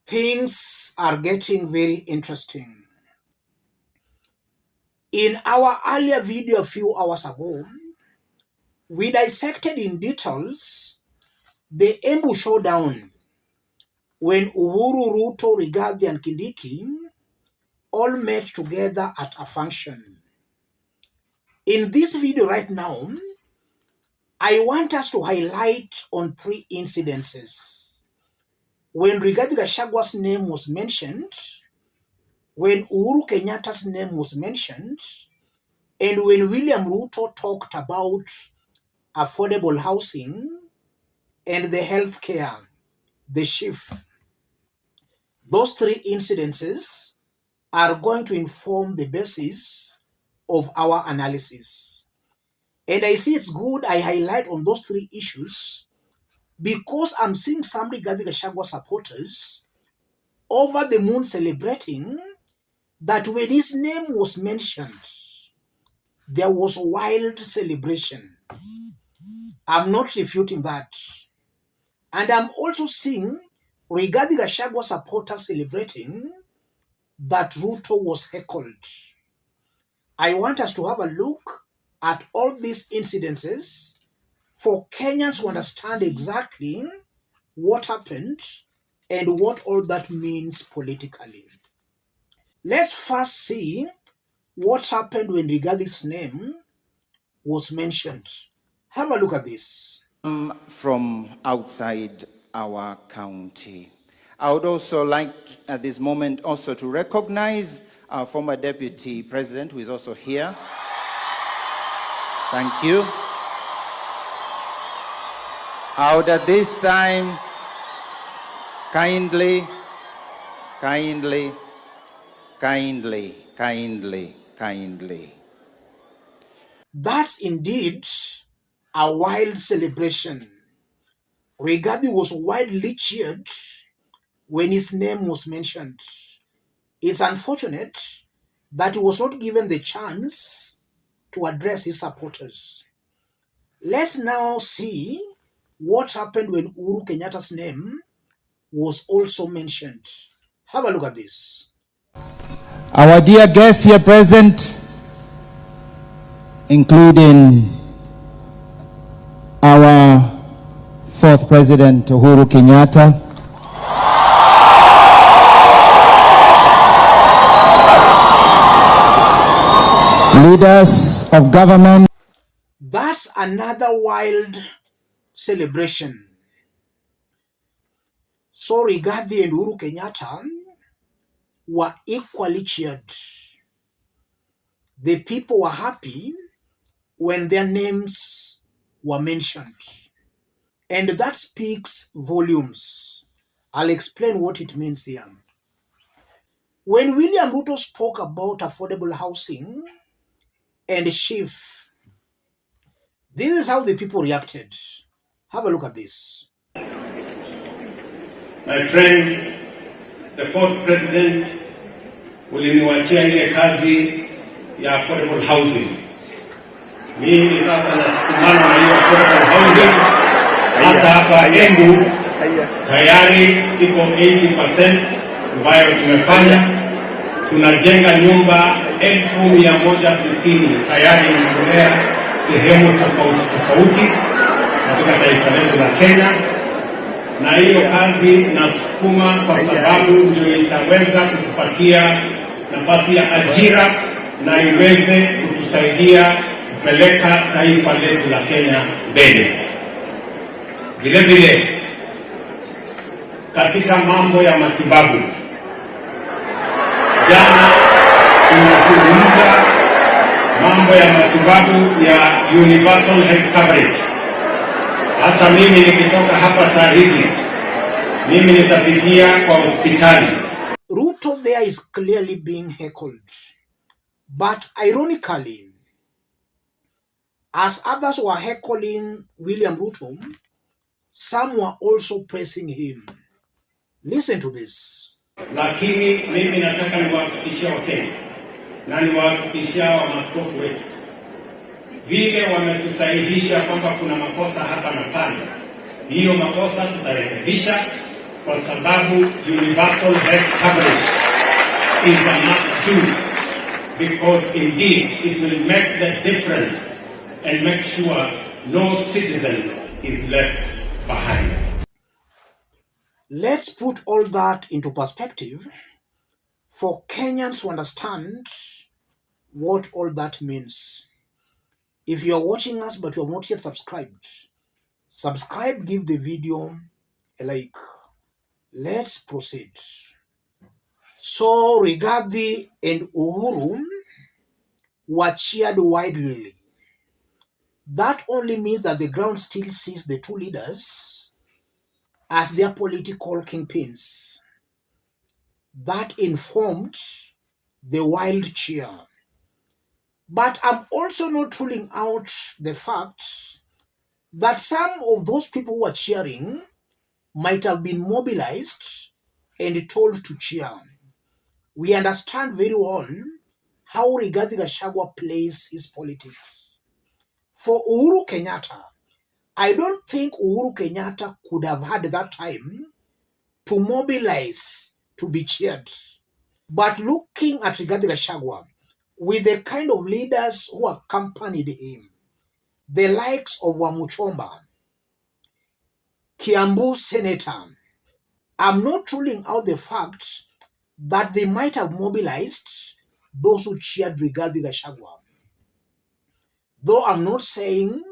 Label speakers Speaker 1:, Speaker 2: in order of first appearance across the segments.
Speaker 1: Things are getting very interesting. In our earlier video a few hours ago, we dissected in details the EMBU showdown when Uhuru, Ruto, Rigathi and Kindiki all met together at a function. In this video right now, I want us to highlight on 3 incidences. When Rigathi Gachagwa's name was mentioned, when Uhuru Kenyatta's name was mentioned, and when William Ruto talked about affordable housing and the healthcare, the shift. Those 3 incidences are going to inform the basis of our analysis. And I see it's good I highlight on those 3 issues because I'm seeing some Rigathi Gachagua supporters over the moon celebrating that when his name was mentioned, there was wild celebration. I'm not refuting that. And I'm also seeing Rigathi Gachagua supporters celebrating that Ruto was heckled. I want us to have a look at all these incidences for Kenyans to understand exactly what happened and what all that means politically. Let's first see what happened when Rigathi's name was mentioned. Have a look at this.
Speaker 2: From outside our county. I would also like at this moment also to recognize our former Deputy President, who is also here. Thank you. I would at this time kindly.
Speaker 1: That's indeed a wild celebration. Rigathi was widely cheered when his name was mentioned. It's unfortunate that he was not given the chance to address his supporters. Let's now see what happened when Uhuru Kenyatta's name was also mentioned. Have a look at this.
Speaker 2: Our dear guests here present, including our 4th President Uhuru Kenyatta, leaders of government.
Speaker 1: That's another wild celebration. So Rigathi and Uhuru Kenyatta were equally cheered. The people were happy when their names were mentioned. And that speaks volumes. I'll explain what it means here. When William Ruto spoke about affordable housing and shift, this is how the people reacted. Have a look at this.
Speaker 3: My friend, the 4th President, uliniwachia ile kazi ya affordable housing. Mimi sasa nasukumana na hiyo affordable housing. Hata hapa EMBU tayari iko 80% ambayo tumefanya. Tunajenga nyumba 1160 tayari imetolea sehemu tofauti katika taifa letu la Kenya. Na hiyo kazi nasukuma kwa sababu ndio itaweza kutupatia nafasi ya ajira na iweze kutusaidia kupeleka taifa letu la Kenya mbele. Vile vile katika mambo ya matibabu, jana tunazungumza mambo ya matibabu ya universal health coverage. Hata mimi nikitoka hapa saa hizi, mimi nitapitia kwa hospitali.
Speaker 1: Ruto there is clearly being heckled. But ironically, as others were heckling William Ruto, some were also praising him. Listen to this.
Speaker 3: Lakini mimi nataka niwahakikishie Wakenya na niwahakikishie wa maaskofu wetu, vile wametusahihisha kwamba kuna makosa hapa na pale, hiyo makosa tutarekebisha kwa sababu universal health coverage is a must-do, because indeed it will make the difference and make sure no citizen is left behind.
Speaker 1: Let's put all that into perspective for Kenyans to understand what all that means. If you are watching us but you have not yet subscribed, subscribe, give the video a like. Let's proceed. So Rigathi and Uhuru were cheered widely. That only means that the ground still sees the two leaders as their political kingpins. That informed the wild cheer. But I'm also not ruling out the fact that some of those people who are cheering might have been mobilized and told to cheer. We understand very well how Rigathi Gachagua plays his politics. For Uhuru Kenyatta, I don't think Uhuru Kenyatta could have had that time to mobilize to be cheered. But looking at Rigathi Gachagua, with the kind of leaders who accompanied him, the likes of Wamuchomba, Kiambu Senator, I'm not ruling out the fact that they might have mobilized those who cheered Rigathi Gachagua. Though I'm not saying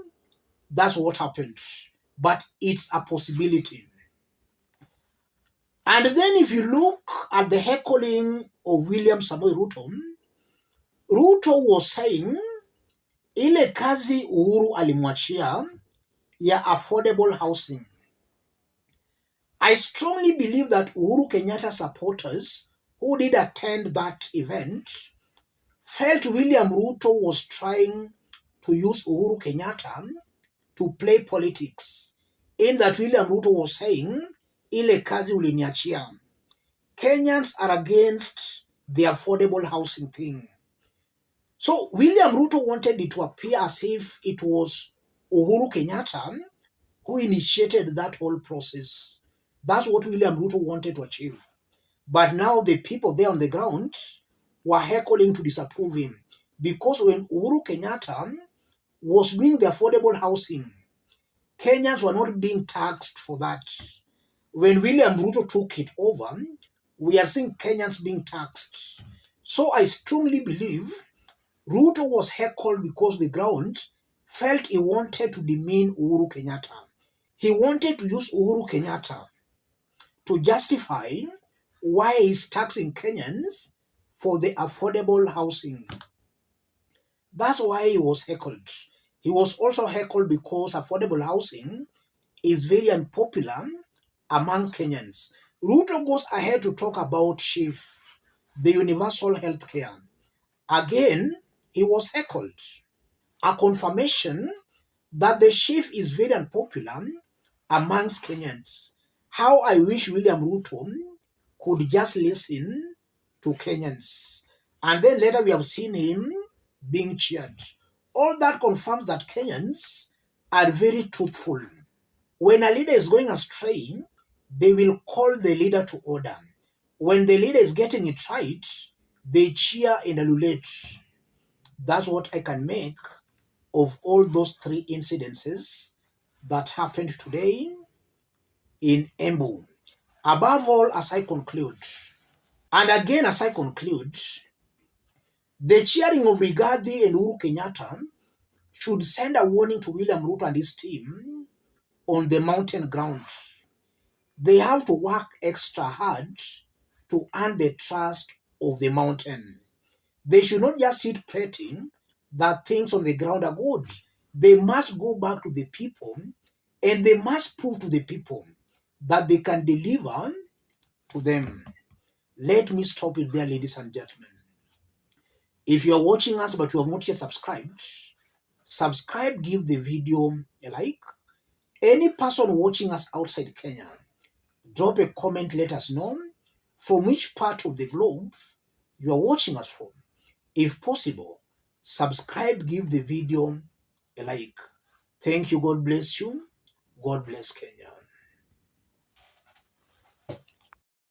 Speaker 1: that's what happened, but it's a possibility. And then if you look at the heckling of William Samoei Ruto, Ruto was saying, ile kazi Uhuru alimwachia ya affordable housing. I strongly believe that Uhuru Kenyatta supporters who did attend that event felt William Ruto was trying to use Uhuru Kenyatta to play politics, in that William Ruto was saying, ile kazi uliniachia. Kenyans are against the affordable housing thing. So William Ruto wanted it to appear as if it was Uhuru Kenyatta who initiated that whole process. That's what William Ruto wanted to achieve. But now the people there on the ground were heckling to disapprove him, because when Uhuru Kenyatta was doing the affordable housing, Kenyans were not being taxed for that. When William Ruto took it over, we are seeing Kenyans being taxed. So I strongly believe Ruto was heckled because the ground felt he wanted to demean Uhuru Kenyatta. He wanted to use Uhuru Kenyatta to justify why he's taxing Kenyans for the affordable housing. That's why he was heckled. He was also heckled because affordable housing is very unpopular among Kenyans. Ruto goes ahead to talk about SHIF, the universal health care. Again, he was heckled. A confirmation that the SHIF is very unpopular amongst Kenyans. How I wish William Ruto could just listen to Kenyans. And then later we have seen him being cheered. All that confirms that Kenyans are very truthful. When a leader is going astray, they will call the leader to order. When the leader is getting it right, they cheer and adulate. That's what I can make of all those three incidences that happened today in EMBU. Above all, as I conclude, and again as I conclude, the cheering of Rigathi and Uhuru Kenyatta should send a warning to William Ruto and his team on the mountain ground. They have to work extra hard to earn the trust of the mountain. They should not just sit prating that things on the ground are good. They must go back to the people and they must prove to the people that they can deliver to them. Let me stop it there, ladies and gentlemen. If you are watching us but you have not yet subscribed, subscribe, give the video a like. Any person watching us outside Kenya, drop a comment, let us know from which part of the globe you are watching us from. If possible, subscribe, give the video a like. Thank you. God bless you. God bless Kenya.